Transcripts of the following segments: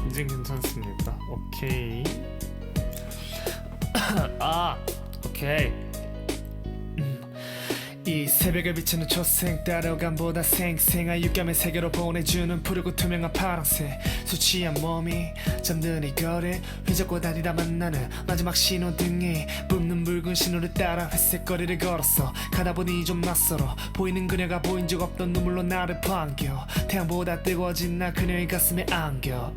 이젠 괜찮습니다. 오케이. 아, 오케이. 이 새벽을 비추는 초생 따라오감보다 생생한 육감의 세계로 보내주는 푸르고 투명한 파랑새 술 취한 몸이 잠든 이 거리를 휘젓고 다니다 만나는 마지막 신호등이 뿜는 붉은 신호를 따라 회색 거리를 걸었어. 가다보니 좀 낯설어 보이는 그녀가 보인 적 없던 눈물로 나를 반겨. 태양보다 뜨거워진 나 그녀의 가슴에 안겨.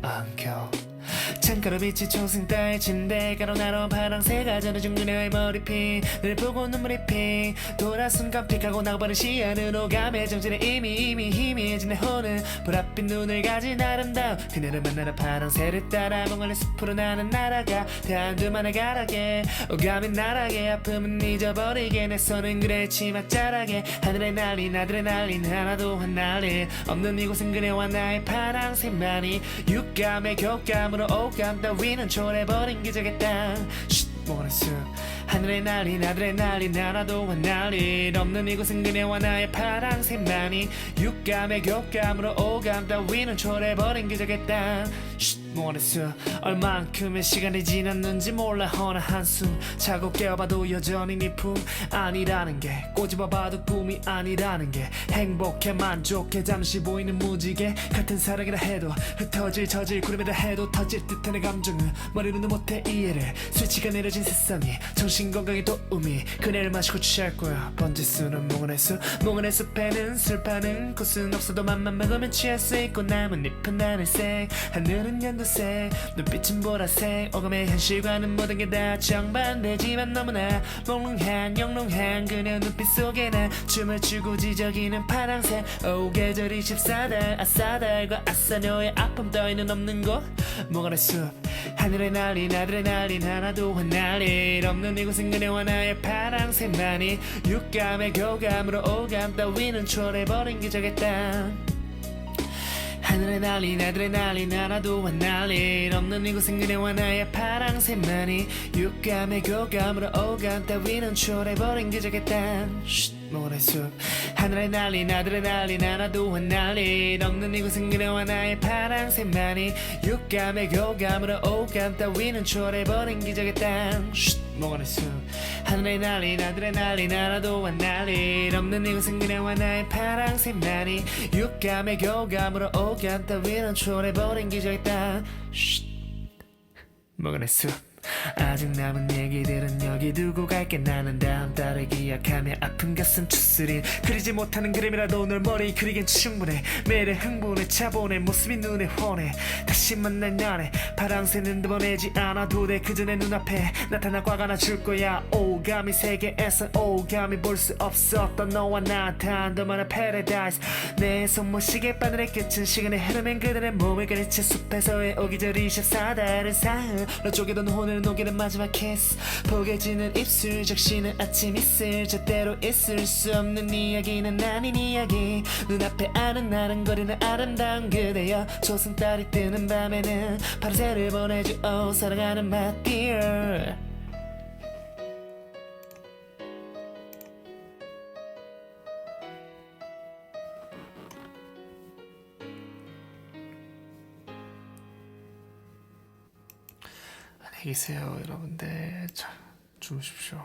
창가로 빛이 초승 따위 침대 가로나로 파랑새가 전해준 그녀의 머리핀 늘 보고 눈물이 핑 돌아 순간 픽하고 나가버린 시야는 오감의 정신에 이미 희미해진 내 혼은 보랏빛 눈을 가진 아름다운 그녀를 만나러 파랑새를 따라 멍하니 숲으로 나는 날아가 대한두만의 가락에 오감이 나락에 아픔은 잊어버리게 내 손은 그래 치맛자락에 하늘에 날린 아드레날린 하나도 흩날릴 없는 이곳은 그녀와 나의 파랑새만이 육감의 교감으로 오감 따위는 초래버린 기적의 땅 모래숲 하늘에 날린 아드레날린 하나도 흩날릴 없는 이곳은 그녀와 나의 파랑새만이 육감의 교감으로 오감 따위는 초래버린 기적의 땅 모래숲 얼만큼의 시간이 지났는지 몰라 허나 한숨 자고 깨어봐도 여전히 네 품 아니라는 게 꼬집어봐도 꿈이 아니라는 게 행복해 만족해 잠시 보이는 무지개 같은 사랑이라 해도 흩어질 저질 구름이라 해도 터질 듯한 내 감정은 머리로는 못해 이해를 스위치가 내려진 세상에 정신건강에 도움이 그네를 마시고 취할 거야 번지수는 몽환의 숲에는 술 파는 곳은 없어도 맘만 먹으면 취할 수 있고 남은 잎은 하늘색 하늘은 연두색 눈빛은 보라색 오감의 현실과는 모든 게 다 정반대지만 너무나 몽롱한 영롱한 그녀 눈빛 속에 난 춤을 추고 지저귀는 파랑새 오 계절이 14달 아싸달과 아싸녀의 아픔 따위는 없는 곳 몽환의 숲 하늘에 날린 아드레날린 하나도 흩날릴 없는 이곳은 그녀와 나의 파랑새만이 육감의 교감으로 오감 따위는 초래버린 기적의 땅 하늘에 날린 아드레날린 하나도 흩날릴 없는 이곳은 그녀와 나의 파랑새만이 육감의 교감으로 오감 따위는 초래버린 기적의 땅 모래숲 하늘에 날린 아드레날린 하나도 흩날릴 없는 이곳은 그녀와 나의 파랑새만이 육감의 교감으로 오감 따위는 초래버린 기적의 땅 모래숲 하늘에 날린 아드레날린 하나도 흩날릴 없는 이곳은 그녀와 나의 파랑새만이 육감의 교감으로 오감 따위는 초래버린 기적의 땅 모래숲 아직 남은 얘기들은 여기 두고 갈게 나는 다음 달을 기약하며 아픈 가슴 추스린 그리지 못하는 그림이라도 널 머리에 그리긴 충분해 매일의 흥분에 차분해 모습이 눈에 훤해 다시 만날 날에 파랑새는 보내지 않아도 돼 그저 내 눈앞에 나타나 화가 나줄 거야 오감이 세계에서 오감이 볼 수 없었던 너와 나 단도만한 패러다이스 내 손모시계 바늘에 끝은 시간의 흐름엔 그들의 몸을 가리쳐 숲에서의 오기절 24달을 사흘로 쪼개던 혼을 녹이는 마지막 키스 포개지는 입술 적시는 아침 이슬 절대로 있을 수 없는 이야기는 아닌 이야기 눈앞에 아른아른거리는 아름다운 그대여 초승달이 뜨는 밤에는 파란새를 보내줘 사랑하는 my dear 안녕히 계세요 여러분들. 자, 주무십시오.